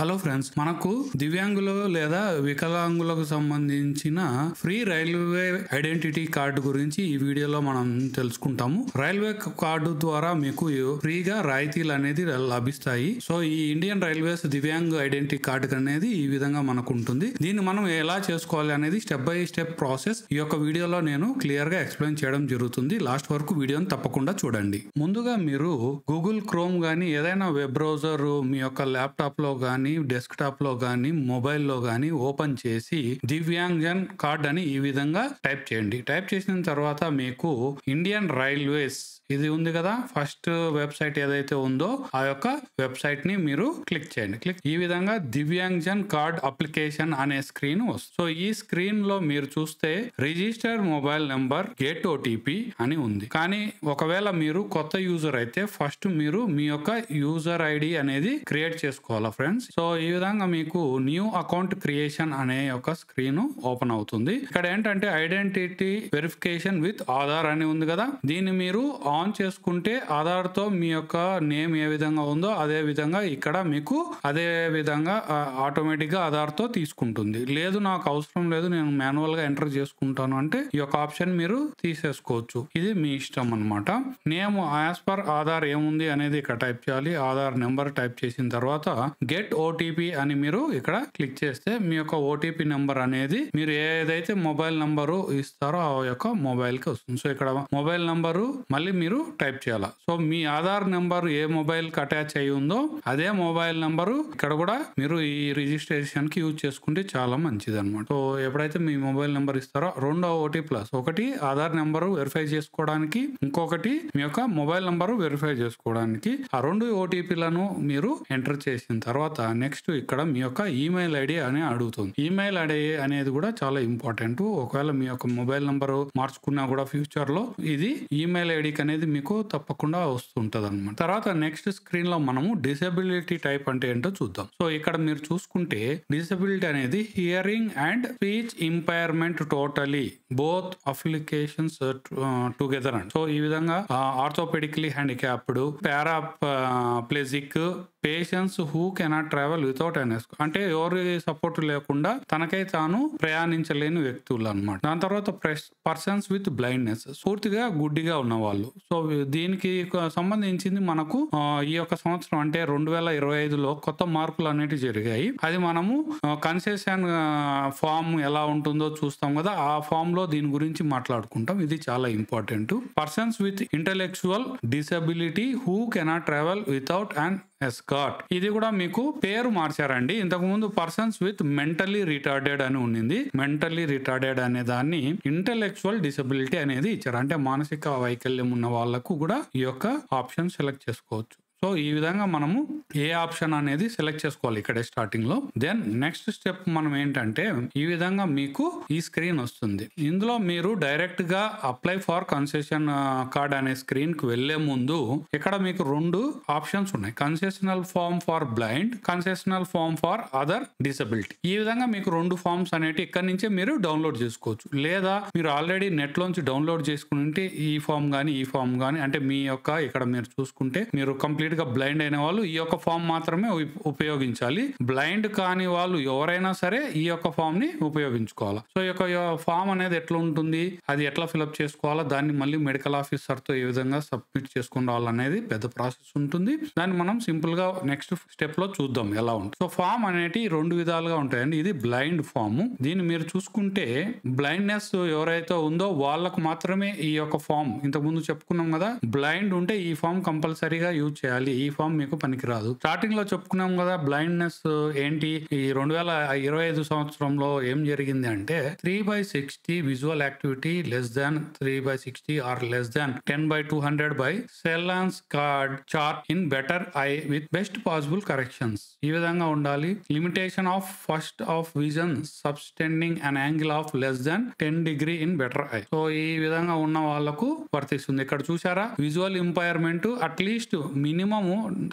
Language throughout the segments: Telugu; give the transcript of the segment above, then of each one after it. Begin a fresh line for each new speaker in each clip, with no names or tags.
హలో ఫ్రెండ్స్, మనకు దివ్యాంగులు లేదా వికలాంగులకు సంబంధించిన ఫ్రీ రైల్వే ఐడెంటిటీ కార్డు గురించి ఈ వీడియోలో మనం తెలుసుకుంటాము. రైల్వే కార్డు ద్వారా మీకు ఫ్రీగా రాయితీలు అనేది లభిస్తాయి. సో ఈ Indian railways divyang identity card అనేది ఈ విధంగా మనకు ఉంటుంది. దీన్ని మనం ఎలా చేసుకోవాలి అనేది స్టెప్ బై స్టెప్ ప్రాసెస్ ఈ యొక్క వీడియోలో నేను క్లియర్ గా ఎక్స్ప్లెయిన్ చేయడం జరుగుతుంది. లాస్ట్ వరకు వీడియోని తప్పకుండా చూడండి. ముందుగా మీరు గూగుల్ క్రోమ్ గానీ ఏదైనా వెబ్ బ్రౌజర్ మీ యొక్క ల్యాప్టాప్ లో గానీ డెస్క్టాప్ లో గానీ మొబైల్లో గానీ ఓపెన్ చేసి దివ్యాంగజన్ కార్డ్ అని ఈ విధంగా టైప్ చేయండి. టైప్ చేసిన తర్వాత మీకు ఇండియన్ రైల్వేస్ ఇది ఉంది కదా, ఫస్ట్ వెబ్సైట్ ఏదైతే ఉందో ఆ యొక్క వెబ్సైట్ ని మీరు క్లిక్ చేయండి. ఈ విధంగా దివ్యాంగజన్ కార్డ్ అప్లికేషన్ అనే స్క్రీన్ వస్తుంది. సో ఈ స్క్రీన్ లో మీరు చూస్తే register mobile number get OTP అని ఉంది. కానీ ఒకవేళ మీరు కొత్త యూజర్ అయితే ఫస్ట్ మీరు మీ యొక్క యూజర్ ఐడి అనేది క్రియేట్ చేసుకోవాలా ఫ్రెండ్స్. సో ఈ విధంగా మీకు న్యూ అకౌంట్ క్రియేషన్ అనే ఒక స్క్రీన్ ఓపెన్ అవుతుంది. ఇక్కడ ఏంటంటే ఐడెంటిటీ వెరిఫికేషన్ విత్ ఆధార్ అని ఉంది కదా, దీన్ని మీరు ఆన్ చేసుకుంటే ఆధార్ తో మీ యొక్క నేమ్ ఏ విధంగా ఉందో అదే విధంగా ఇక్కడ మీకు అదే విధంగా ఆటోమేటిక్ గా ఆధార్ తో తీసుకుంటుంది. లేదు నాకు అవసరం లేదు, నేను మాన్యువల్ గా ఎంటర్ చేసుకుంటాను అంటే ఈ యొక్క ఆప్షన్ మీరు తీసేసుకోవచ్చు. ఇది మీ ఇష్టం అన్నమాట. నేమ్ యాజ్ పర్ ఆధార్ ఏముంది అనేది ఇక్కడ టైప్ చేయాలి. ఆధార్ నెంబర్ టైప్ చేసిన తర్వాత గెట్ ఓటీపీ అని మీరు ఇక్కడ క్లిక్ చేస్తే మీ యొక్క ఓటీపీ నెంబర్ అనేది మీరు ఏదైతే మొబైల్ నంబరు ఇస్తారో ఆ యొక్క మొబైల్ కి వస్తుంది. సో ఇక్కడ మొబైల్ నంబరు మళ్ళీ మీరు టైప్ చేయాలి. సో మీ ఆధార్ నెంబర్ ఏ మొబైల్ కి అటాచ్ అయి ఉందో అదే మొబైల్ నంబరు ఇక్కడ కూడా మీరు ఈ రిజిస్ట్రేషన్ కి యూజ్ చేసుకుంటే చాలా మంచిది అనమాట. సో ఎప్పుడైతే మీ మొబైల్ నెంబర్ ఇస్తారో రెండో ఓటీపీ ప్లస్ ఒకటి ఆధార్ నెంబరు వెరిఫై చేసుకోవడానికి, ఇంకొకటి మీ యొక్క మొబైల్ నంబరు వెరిఫై చేసుకోవడానికి ఆ రెండు ఓటీపీలను మీరు ఎంటర్ చేసిన తర్వాత నెక్స్ట్ ఇక్కడ మీ యొక్క ఈమెయిల్ ఐడి అని అడుగుతుంది. ఈమెయిల్ ఐడి అనేది కూడా చాలా ఇంపార్టెంట్. ఒకవేళ మీ యొక్క మొబైల్ నంబరు మార్చుకున్నా కూడా ఫ్యూచర్ లో ఇది ఈమెయిల్ ఐడికి అనేది మీకు తప్పకుండా వస్తుంటది అనమాట. తర్వాత నెక్స్ట్ స్క్రీన్ లో మనము డిసేబిలిటీ టైప్ అంటే ఏంటో చూద్దాం. సో ఇక్కడ మీరు చూసుకుంటే డిసేబిలిటీ అనేది hearing and speech impairment totally both applications together and. So ఈ విధంగా orthopedically handicapped, paraplegic, patients who cannot travel without ఎన్ఎస్ అంటే ఎవరి సపోర్ట్ లేకుండా తనకై తాను ప్రయాణించలేని వ్యక్తులు అనమాట. దాని తర్వాత పర్సన్స్ విత్ బ్లైండ్నెస్ పూర్తిగా గుడ్డిగా ఉన్న వాళ్ళు. సో దీనికి సంబంధించింది మనకు ఈ యొక్క సంవత్సరం అంటే 2025లో కొత్త మార్పులు అనేవి జరిగాయి. అది మనము కన్సెషన్ ఫామ్ ఎలా ఉంటుందో చూస్తాం కదా, ఆ ఫామ్ లో దీని గురించి మాట్లాడుకుంటాం. ఇది చాలా important. Persons with intellectual disability who cannot travel without and escort ఇది కూడా మీకు పేరు మార్చారండి. ఇంతకు ముందు పర్సన్స్ విత్ మెంటల్లీ రిటార్డెడ్ అని ఉండింది. మెంటల్లీ రిటార్డెడ్ అనే దాన్ని ఇంటెలెక్చువల్ డిసబిలిటీ అనేది ఇచ్చారు. అంటే మానసిక వైకల్యం ఉన్న వాళ్ళకు కూడా ఈ యొక్క ఆప్షన్ సెలెక్ట్ చేసుకోవచ్చు. సో ఈ విధంగా మనము ఏ ఆప్షన్ అనేది సెలెక్ట్ చేసుకోవాలి ఇక్కడే స్టార్టింగ్ లో. దెన్ నెక్స్ట్ స్టెప్ మనం ఏంటంటే ఈ విధంగా మీకు ఈ స్క్రీన్ వస్తుంది. ఇందులో మీరు డైరెక్ట్ గా అప్లై ఫర్ కన్సెషన్ కార్డ్ అనే స్క్రీన్ కి వెళ్లే ముందు ఇక్కడ మీకు రెండు ఆప్షన్స్ ఉన్నాయి. Concessional form for blind, concessional form for other disability. ఈ విధంగా మీకు రెండు ఫార్మ్స్ అనేవి ఇక్కడ నుంచే మీరు డౌన్లోడ్ చేసుకోవచ్చు. లేదా మీరు ఆల్రెడీ నెట్ లోంచి డౌన్లోడ్ చేసుకుంటే ఈ ఫార్మ్ గానీ ఈ ఫార్మ్ గానీ అంటే మీ యొక్క ఇక్కడ మీరు చూసుకుంటే మీరు కంప్లీట్ గా బ్లైండ్ అయిన వాళ్ళు ఈ యొక్క ఫామ్ మాత్రమే ఉపయోగించాలి. బ్లైండ్ కాని వాళ్ళు ఎవరైనా సరే ఈ యొక్క ఫామ్ ని ఉపయోగించుకోవాలి. సో ఈ యొక్క ఫామ్ అనేది ఎట్లా ఉంటుంది, అది ఎట్లా ఫిల్అప్ చేసుకోవాలా, దాన్ని మళ్ళీ మెడికల్ ఆఫీసర్ తో ఏ విధంగా సబ్మిట్ చేసుకుని రావాలనేది పెద్ద ప్రాసెస్ ఉంటుంది. దాన్ని మనం సింపుల్ గా నెక్స్ట్ స్టెప్ లో చూద్దాం ఎలా ఉంటుంది. సో ఫామ్ అనేది రెండు విధాలుగా ఉంటాయండి. ఇది బ్లైండ్ ఫామ్. దీన్ని మీరు చూసుకుంటే బ్లైండ్నెస్ ఎవరైతే ఉందో వాళ్ళకు మాత్రమే ఈ యొక్క ఫామ్. ఇంతకు ముందు చెప్పుకున్నాం కదా, బ్లైండ్ ఉంటే ఈ ఫామ్ కంపల్సరీగా యూజ్ చేయాలి, ఈ ఫామ్ మీకు పనికిరాదు. స్టార్టింగ్ లో చెప్పుకున్నాం కదా బ్లైండ్నెస్ ఏంటి. ఈ 2025 సంవత్సరంలో ఏం జరిగింది అంటే 3/60 visual activity less than 3/60 or less than 10/200 by Snellen's card chart in better eye with best possible corrections. ఈ విధంగా ఉండాలి. Limitation of first of vision subtending an angle of less than 10 degree in better eye. So ఈ విధంగా ఉన్న వాళ్ళకు వర్తిస్తుంది. ఇక్కడ చూసారా విజువల్ ఇంపైర్మెంట్ అట్లీస్ట్ మినిమం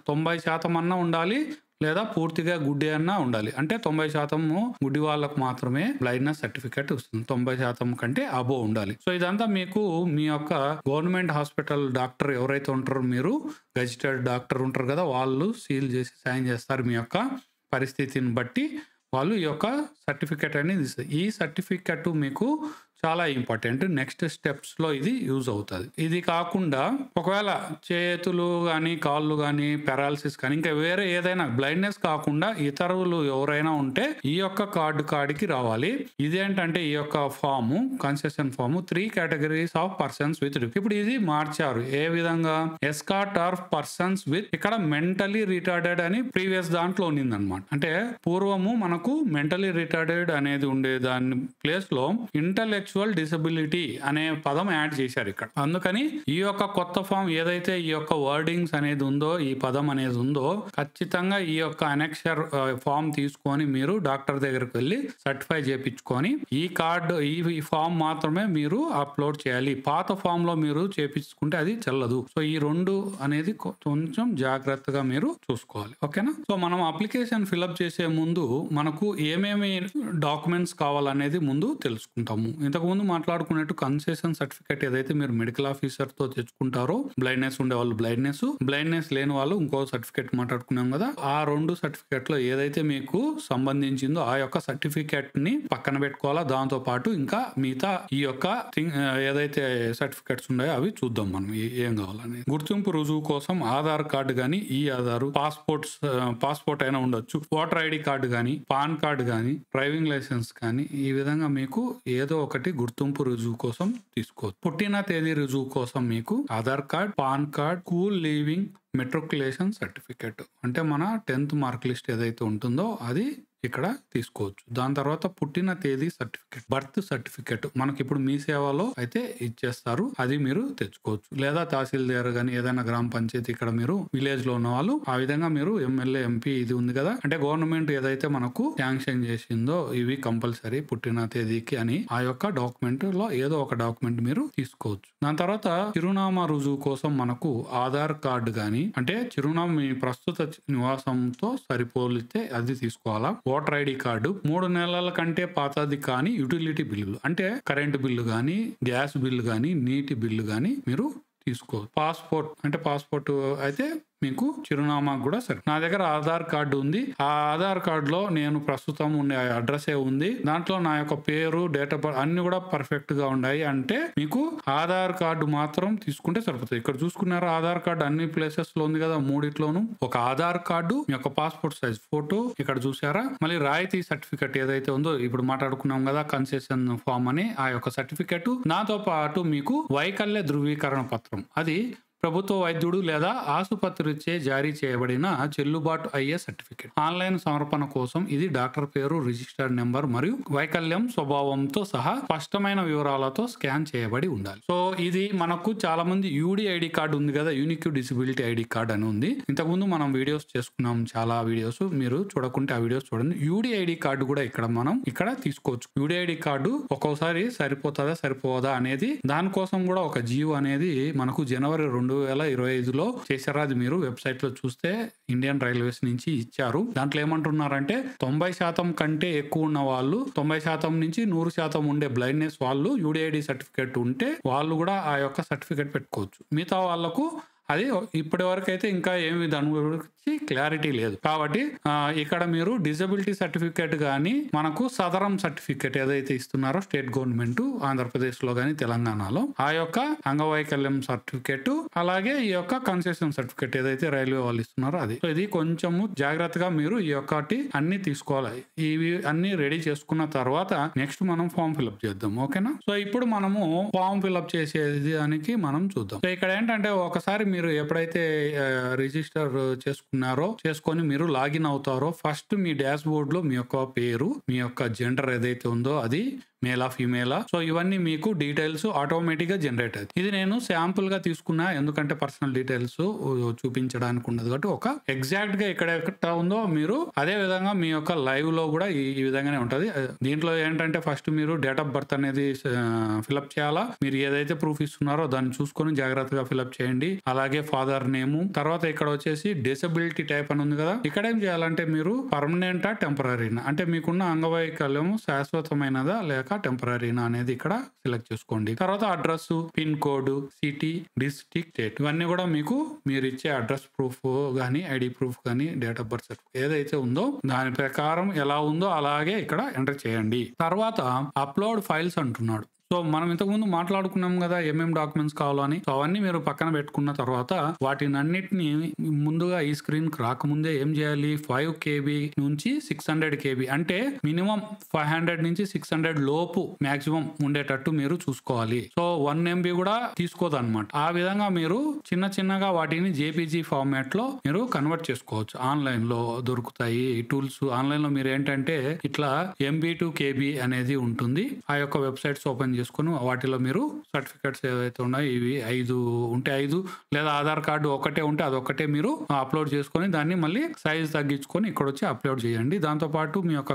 90% అన్నా ఉండాలి, లేదా పూర్తిగా గుడ్డి అన్నా ఉండాలి. అంటే 90% గుడ్డి వాళ్ళకు మాత్రమే బ్లైండ్నెస్ సర్టిఫికేట్ వస్తుంది. 90% కంటే అబో ఉండాలి. సో ఇదంతా మీకు మీ యొక్క గవర్నమెంట్ హాస్పిటల్ డాక్టర్ ఎవరైతే ఉంటారో, మీరు గజిటెడ్ డాక్టర్ ఉంటారు కదా, వాళ్ళు సీల్ చేసి సైన్ చేస్తారు మీ యొక్క పరిస్థితిని బట్టి వాళ్ళు ఈ యొక్క సర్టిఫికేట్ అనేది ఇస్తారు. ఈ సర్టిఫికేట్ మీకు చాలా ఇంపార్టెంట్. నెక్స్ట్ స్టెప్స్ లో ఇది యూజ్ అవుతుంది. ఇది కాకుండా ఒకవేళ చేతులు కానీ కాళ్ళు కానీ పారాలసిస్ కానీ ఇంకా వేరే ఏదైనా బ్లైండ్నెస్ కాకుండా ఇతరులు ఎవరైనా ఉంటే ఈ యొక్క కాడికి రావాలి. ఇదేంటంటే ఈ యొక్క form concession form 3 categories of persons with ఇప్పుడు ఇది మార్చారు. ఏ విధంగా ఎస్కార్ట్ ఆర్ పర్సన్స్ విత్ ఇక్కడ మెంటలీ రిటార్డెడ్ అని ప్రీవియస్ దాంట్లో ఉన్నింది అనమాట. అంటే పూర్వము మనకు మెంటలీ రిటార్డెడ్ అనేది ఉండే దాని ప్లేస్ లో ఇంటలెక్చువల్ డిసబిలిటీ అనే పదం యాడ్ చేశారు ఇక్కడ. అందుకని ఈ యొక్క కొత్త ఫామ్ ఏదైతే ఈ యొక్క వర్డింగ్స్ అనేది ఉందో, ఈ పదం అనేది ఉందో, ఖచ్చితంగా ఈ యొక్క అనెక్షర్ ఫామ్ తీసుకొని మీరు డాక్టర్ దగ్గరకు వెళ్ళి సర్టిఫై చేయించుకొని ఈ కార్డు ఈ ఫామ్ మాత్రమే మీరు అప్లోడ్ చేయాలి. పాత ఫామ్ లో మీరు చేపించుకుంటే అది చెల్లదు. సో ఈ రెండు అనేది కొంచెం జాగ్రత్తగా మీరు చూసుకోవాలి. ఓకేనా? సో మనం అప్లికేషన్ ఫిల్అప్ చేసే ముందు మనకు ఏమేమి డాక్యుమెంట్స్ కావాలనేది ముందు తెలుసుకుంటాము. ఇంతకుముందు మాట్లాడుకున్నట్టు కన్సెషన్ సర్టిఫికేట్ ఏదైతే మీరు మెడికల్ ఆఫీసర్ తో తెచ్చుకుంటారో, బ్లైండ్నెస్ ఉండే వాళ్ళు బ్లైండ్నెస్ లేని వాళ్ళు ఇంకో సర్టిఫికేట్ మాట్లాడుకున్నాం కదా, ఆ 2 సర్టిఫికేట్ లో ఏదైతే మీకు సంబంధించిందో ఆ యొక్క సర్టిఫికేట్ ని పక్కన పెట్టుకోవాలా. దాంతో పాటు ఇంకా మిగతా ఈ యొక్క ఏదైతే సర్టిఫికేట్స్ ఉన్నాయో అవి చూద్దాం మనం ఏం కావాలని. గుర్తింపు రుజువు కోసం ఆధార్ కార్డు గానీ, ఈ ఆధార్, పాస్పోర్ట్ అయినా ఉండొచ్చు, ఓటర్ ఐడి కార్డు గానీ, పాన్ కార్డు గానీ, డ్రైవింగ్ లైసెన్స్ కానీ, ఈ విధంగా మీకు ఏదో ఒకటి గుర్తింపు రుజువు కోసం తీసుకోవచ్చు. పుట్టిన తేదీ రుజువు కోసం మీకు Aadhaar card, PAN card, school leaving matriculation certificate అంటే మన 10th మార్క్ లిస్ట్ ఏదైతే ఉంటుందో అది ఇక్కడ తీసుకోవచ్చు. దాని తర్వాత పుట్టిన తేదీ సర్టిఫికేట్, బర్త్ సర్టిఫికేట్ మనకి ఇప్పుడు మీ సేవలో అయితే ఇచ్చేస్తారు, అది మీరు తెచ్చుకోవచ్చు. లేదా తహసీల్దార్ గానీ ఏదైనా గ్రామ పంచాయతీ ఇక్కడ మీరు విలేజ్ లో ఉన్న వాళ్ళు ఆ విధంగా మీరు ఎమ్మెల్యే ఎంపీ ఇది ఉంది కదా, అంటే గవర్నమెంట్ ఏదైతే మనకు శాంక్షన్ చేసిందో ఇవి కంపల్సరీ పుట్టిన తేదీకి అని ఆ యొక్క డాక్యుమెంట్ లో ఏదో ఒక డాక్యుమెంట్ మీరు తీసుకోవచ్చు. దాని తర్వాత చిరునామా రుజువు కోసం మనకు ఆధార్ కార్డు గానీ, అంటే చిరునామా మీ ప్రస్తుత నివాసంతో సరిపోలితే అది తీసుకోవాలా. ఓటర్ ఐడి కార్డు, 3 నెలల కంటే పాతది కానీ యుటిలిటీ బిల్లులు అంటే కరెంటు బిల్లు గానీ, గ్యాస్ బిల్లు గానీ, నీటి బిల్లు గానీ మీరు తీసుకోవచ్చు. పాస్పోర్ట్ అయితే మీకు చిరునామా కూడా సరే. నా దగ్గర ఆధార్ కార్డు ఉంది, ఆ ఆధార్ కార్డులో నేను ప్రస్తుతం ఉండే అడ్రస్ ఉంది, దాంట్లో నా యొక్క పేరు, డేట్ ఆఫ్ బర్త్ అన్ని కూడా పర్ఫెక్ట్ గా ఉన్నాయి అంటే మీకు ఆధార్ కార్డు మాత్రం తీసుకుంటే సరిపోతుంది. ఇక్కడ చూసుకున్నారా ఆధార్ కార్డు అన్ని ప్లేసెస్ లో ఉంది కదా, 3 ఒక ఆధార్ కార్డు, మీ యొక్క పాస్పోర్ట్ సైజ్ ఫోటో ఇక్కడ చూసారా, మళ్ళీ రాయితీ సర్టిఫికెట్ ఏదైతే ఉందో ఇప్పుడు మాట్లాడుకున్నాం కదా కన్సెషన్ ఫామ్ అని, ఆ యొక్క సర్టిఫికెట్, నాతో పాటు మీకు వైకల్య ధృవీకరణ పత్రం, అది ప్రభుత్వ వైద్యుడు లేదా ఆసుపత్రిచే జారీ చేయబడిన చెల్లుబాటు అయ్యే సర్టిఫికేట్. ఆన్లైన్ సమర్పణ కోసం ఇది డాక్టర్ పేరు, రిజిస్టర్డ్ నెంబర్ మరియు వైకల్యం స్వభావంతో సహా స్పష్టమైన వివరాలతో స్కాన్ చేయబడి ఉండాలి. సో ఇది మనకు చాలా మంది యూడిఐడి కార్డు ఉంది కదా, యూనిక్ డిసబిలిటీ ఐడి కార్డ్ అని ఉంది. ఇంతకుముందు మనం వీడియోస్ చేసుకున్నాం, చాలా వీడియోస్, మీరు చూడకుంటే ఆ వీడియోస్ చూడండి. యూడిఐడి కార్డు కూడా మనం ఇక్కడ తీసుకోవచ్చు. యూడిఐడి కార్డు ఒక్కోసారి సరిపోతుందా సరిపోదా అనేది, దానికోసం కూడా ఒక జీవో అనేది మనకు జనవరి 2025లో చేశారు. అది మీరు వెబ్సైట్ లో చూస్తే ఇండియన్ రైల్వేస్ నుంచి ఇచ్చారు. దాంట్లో ఏమంటున్నారంటే 90% కంటే ఎక్కువ ఉన్న వాళ్ళు, 90% నుంచి 100% ఉండే బ్లైండ్నెస్ వాళ్ళు యూడిఐడి సర్టిఫికేట్ ఉంటే వాళ్ళు కూడా ఆ యొక్క సర్టిఫికేట్ పెట్టుకోవచ్చు. మిగతా వాళ్ళకు అది ఇప్పటి వరకు అయితే ఇంకా ఏమి దాని గురించి క్లారిటీ లేదు. కాబట్టి ఇక్కడ మీరు డిజబిలిటీ సర్టిఫికేట్ గానీ, మనకు సదరం సర్టిఫికేట్ ఏదైతే ఇస్తున్నారో స్టేట్ గవర్నమెంట్ ఆంధ్రప్రదేశ్ లో గానీ తెలంగాణలో, ఆ యొక్క అంగవైకల్యం సర్టిఫికేట్, అలాగే ఈ యొక్క కన్సెషన్ సర్టిఫికేట్ ఏదైతే రైల్వే వాళ్ళు ఇస్తున్నారో అది. సో ఇది కొంచెము జాగ్రత్తగా మీరు ఈ ఒక్కటి అన్ని తీసుకోవాలి. ఇవి అన్ని రెడీ చేసుకున్న తర్వాత నెక్స్ట్ మనం ఫామ్ ఫిల్అప్ చేద్దాం. ఓకేనా? సో ఇప్పుడు మనము ఫామ్ ఫిల్అప్ చేసేది దానికి మనం చూద్దాం. సో ఇక్కడ ఏంటంటే ఒకసారి మీరు ఎప్పుడైతే రిజిస్టర్ చేసుకొని మీరు లాగిన్ అవుతారో, ఫస్ట్ మీ డాష్ బోర్డ్ లో మీ యొక్క పేరు, మీ యొక్క జెండర్ ఏదైతే ఉందో అది మేలా ఫీమేలా, సో ఇవన్నీ మీకు డీటెయిల్స్ ఆటోమేటిక్ గా జనరేట్ అవుతుంది. ఇది నేను శాంపుల్ గా తీసుకున్నా, ఎందుకంటే పర్సనల్ డీటెయిల్స్ చూపించడానికి ఉండదు కాబట్టి ఒక ఎగ్జాక్ట్ గా ఎక్కడ ఉందో మీరు అదే విధంగా మీ యొక్క లైవ్ లో కూడా ఈ విధంగానే ఉంటది. దీంట్లో ఏంటంటే ఫస్ట్ మీరు డేట్ ఆఫ్ బర్త్ అనేది ఫిల్అప్ చేయాలా. మీరు ఏదైతే ప్రూఫ్ ఇస్తున్నారో దాన్ని చూసుకొని జాగ్రత్తగా ఫిల్అప్ చేయండి. అలాగే ఫాదర్ నేమ్, తర్వాత ఇక్కడ వచ్చేసి డిసబిలిటీ టైప్ అని ఉంది కదా, ఇక్కడ ఏం చేయాలంటే మీరు పర్మనెంటా టెంపరీనా, అంటే మీకున్న అంగవైకల్యం శాశ్వతమైనదా లేక టెంపరీనా అనేది ఇక్కడ సెలెక్ట్ చేసుకోండి. తర్వాత address, pin code, city, district, state ఇవన్నీ కూడా మీకు మీరు ఇచ్చే అడ్రస్ ప్రూఫ్ గానీ, ఐడి ప్రూఫ్ గానీ, డేట్ ఆఫ్ బర్త్ సర్టిఫికేట్ ఏదైతే ఉందో దాని ప్రకారం ఎలా ఉందో అలాగే ఇక్కడ ఎంటర్ చేయండి. తర్వాత అప్లోడ్ ఫైల్స్ అంటున్నాడు. సో మనం ఇంతకుముందు మాట్లాడుకున్నాం కదా ఏమేం డాక్యుమెంట్స్ కావాలో అని. సో అవన్నీ మీరు పక్కన పెట్టుకున్న తర్వాత వాటిని అన్నిటిని ముందుగా ఈ స్క్రీన్ కి రాకముందే ఏం చేయాలి, 5 KB నుంచి 600 KB అంటే మినిమం 500 నుంచి 600 లోపు మాక్సిమం ఉండేటట్టు మీరు చూసుకోవాలి. సో 1 MB కూడా తీసుకోదన్నమాట. ఆ విధంగా మీరు చిన్నగా వాటిని JPG ఫార్మాట్ లో మీరు కన్వర్ట్ చేసుకోవచ్చు. ఆన్లైన్ లో దొరుకుతాయి టూల్స్. ఆన్లైన్ లో మీరు ఏంటంటే ఇట్లా MB to KB అనేది ఉంటుంది. ఆ యొక్క వెబ్సైట్స్ ఓపెన్ చేసుకుని వాటిలో మీరు సర్టిఫికెట్స్ ఏవైతే ఉన్నాయో ఇవి 5 ఉంటే 5 లేదా ఆధార్ కార్డు ఒకటే ఉంటే అదొకటే మీరు అప్లోడ్ చేసుకొని దాన్ని మళ్ళీ సైజ్ తగ్గించుకొని ఇక్కడ వచ్చి అప్లోడ్ చేయండి. దాంతో పాటు మీ యొక్క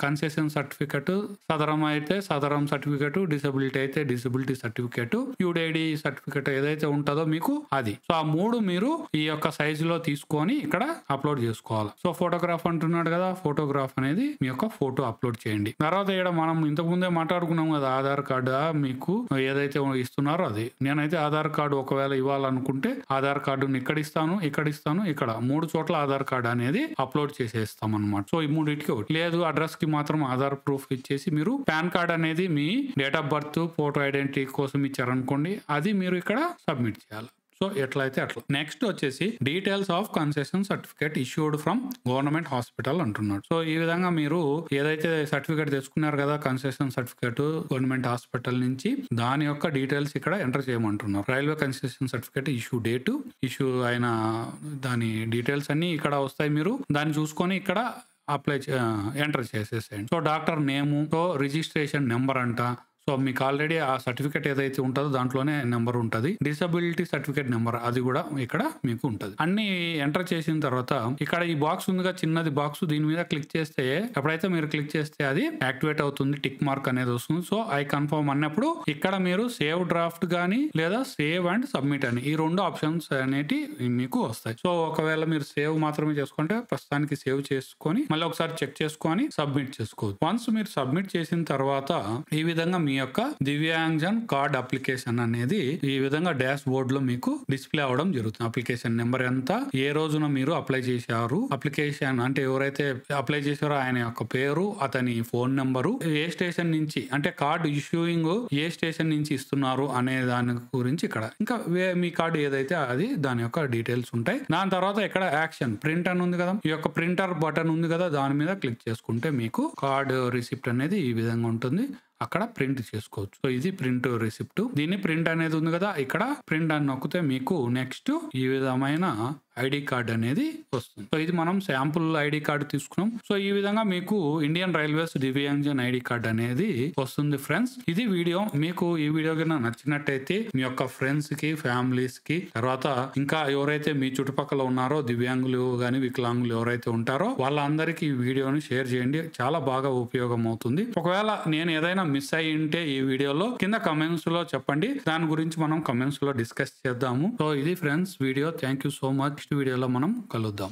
కన్సెషన్ సర్టిఫికెట్, సదరం అయితే సదరం సర్టిఫికెట్, డిసబిలిటీ అయితే డిసబిలిటీ సర్టిఫికెట్, యూడైడి సర్టిఫికెట్ ఏదైతే ఉంటుందో మీకు అది. సో ఆ 3 మీరు ఈ యొక్క సైజ్ లో తీసుకొని ఇక్కడ అప్లోడ్ చేసుకోవాలి. సో ఫోటోగ్రాఫ్ అంటున్నాడు కదా, ఫోటోగ్రాఫ్ అనేది మీ యొక్క ఫోటో అప్లోడ్ చేయండి. తర్వాత ఇక్కడ మనం ఇంతకు ముందే మాట్లాడుకున్నాం కదా ఆధార్ కార్డు మీకు ఏదైతే ఇస్తున్నారో అది. నేనైతే ఆధార్ కార్డు ఒకవేళ ఇవ్వాలనుకుంటే ఆధార్ కార్డుని ఇక్కడ ఇస్తాను, ఇక్కడ 3 చోట్ల ఆధార్ కార్డు అనేది అప్లోడ్ చేసేస్తాం అనమాట. సో ఈ 3టికి ఒకటి లేదు, అడ్రస్ కి మాత్రం ఆధార్ ప్రూఫ్ ఇచ్చేసి మీరు పాన్ కార్డ్ అనేది మీ date of birth, photo identity కోసం ఇచ్చారనుకోండి, అది మీరు ఇక్కడ సబ్మిట్ చేయాలి. సో ఎట్లయితే అట్లా. నెక్స్ట్ వచ్చేసి details of concession certificate issued from government hospital అంటున్నాడు. సో ఈ విధంగా మీరు ఏదైతే సర్టిఫికేట్ తెచ్చుకున్నారు కదా కన్సెషన్ సర్టిఫికేట్ గవర్నమెంట్ హాస్పిటల్ నుంచి, దాని యొక్క డీటెయిల్స్ ఇక్కడ ఎంటర్ చేయమంటున్నారు. Railway concession certificate issue date, issue అయిన దాని డీటెయిల్స్ అన్ని ఇక్కడ వస్తాయి. మీరు దాన్ని చూసుకొని ఇక్కడ ఎంటర్ చేసేసేయండి. సో డాక్టర్ నేము, సో రిజిస్ట్రేషన్ నెంబర్ అంట. సో మీకు ఆల్రెడీ ఆ సర్టిఫికేట్ ఏదైతే ఉంటుందో దాంట్లోనే నెంబర్ ఉంటుంది. డిసబిలిటీ సర్టిఫికేట్ నెంబర్ అది కూడా ఇక్కడ మీకు ఉంటుంది. అన్ని ఎంటర్ చేసిన తర్వాత ఇక్కడ ఈ బాక్స్ ఉందిగా చిన్నది బాక్స్, దీని మీద క్లిక్ చేస్తే ఎప్పుడైతే మీరు క్లిక్ చేస్తే అది యాక్టివేట్ అవుతుంది, టిక్ మార్క్ అనేది వస్తుంది. సో ఐ కన్ఫర్మ్ అన్నప్పుడు ఇక్కడ మీరు సేవ్ డ్రాఫ్ట్ గానీ లేదా సేవ్ అండ్ సబ్మిట్ అని ఈ 2 ఆప్షన్స్ అనేటి మీకు వస్తాయి. సో ఒకవేళ మీరు సేవ్ మాత్రమే చేసుకుంటే ప్రస్తుతానికి సేవ్ చేసుకొని మళ్ళీ ఒకసారి చెక్ చేసుకొని సబ్మిట్ చేసుకోవచ్చు. వన్స్ మీరు సబ్మిట్ చేసిన తర్వాత ఈ విధంగా మీ యొక్క దివ్యాంగజన్ కార్డ్ అప్లికేషన్ అనేది ఈ విధంగా డాష్ బోర్డ్ లో మీకు డిస్ప్లే అవడం జరుగుతుంది. అప్లికేషన్ నెంబర్ ఎంత, ఏ రోజున మీరు అప్లై చేశారు, అప్లికేషన్ అంటే ఎవరైతే అప్లై చేశారో ఆయన యొక్క పేరు, అతని ఫోన్ నెంబరు, ఏ స్టేషన్ నుంచి అంటే కార్డు ఇష్యూయింగ్ ఏ స్టేషన్ నుంచి ఇస్తున్నారు అనే దాని గురించి ఇక్కడ ఇంకా మీ కార్డు ఏదైతే అది దాని యొక్క డీటెయిల్స్ ఉంటాయి. దాని తర్వాత ఇక్కడ యాక్షన్ ప్రింట్ అని ఉంది కదా, ఈ యొక్క ప్రింటర్ బటన్ ఉంది కదా, దాని మీద క్లిక్ చేసుకుంటే మీకు కార్డు రిసిప్ట్ అనేది ఈ విధంగా ఉంటుంది. అక్కడ ప్రింట్ చేసుకోవచ్చు. సో ఇది ప్రింట్ రిసిప్ట్. దీన్ని ప్రింట్ అనేది ఉంది కదా, ఇక్కడ ప్రింట్ అని నొక్కితే మీకు నెక్స్ట్ ఈ విధమైన ఐడి కార్డ్ అనేది వస్తుంది. సో ఇది మనం శాంపుల్ ఐడి కార్డు తీసుకున్నాం. సో ఈ విధంగా మీకు ఇండియన్ రైల్వేస్ దివ్యాంగజన్ ఐడి కార్డ్ అనేది వస్తుంది ఫ్రెండ్స్. ఇది వీడియో. మీకు ఈ వీడియో కన్నా నచ్చినట్టయితే మీ యొక్క ఫ్రెండ్స్ కి, ఫ్యామిలీస్ కి, తర్వాత ఇంకా ఎవరైతే మీ చుట్టుపక్కల ఉన్నారో దివ్యాంగులు గాని వికలాంగులు ఎవరైతే ఉంటారో వాళ్ళందరికీ ఈ వీడియోని షేర్ చేయండి. చాలా బాగా ఉపయోగం అవుతుంది. ఒకవేళ నేను ఏదైనా మిస్ అయ్యి ఉంటే ఈ వీడియోలో కింద కమెంట్స్ లో చెప్పండి, దాని గురించి మనం కమెంట్స్ లో డిస్కస్ చేద్దాము. సో ఇది friends video. Thank you so much. Next వీడియోలో మనం కలుద్దాం.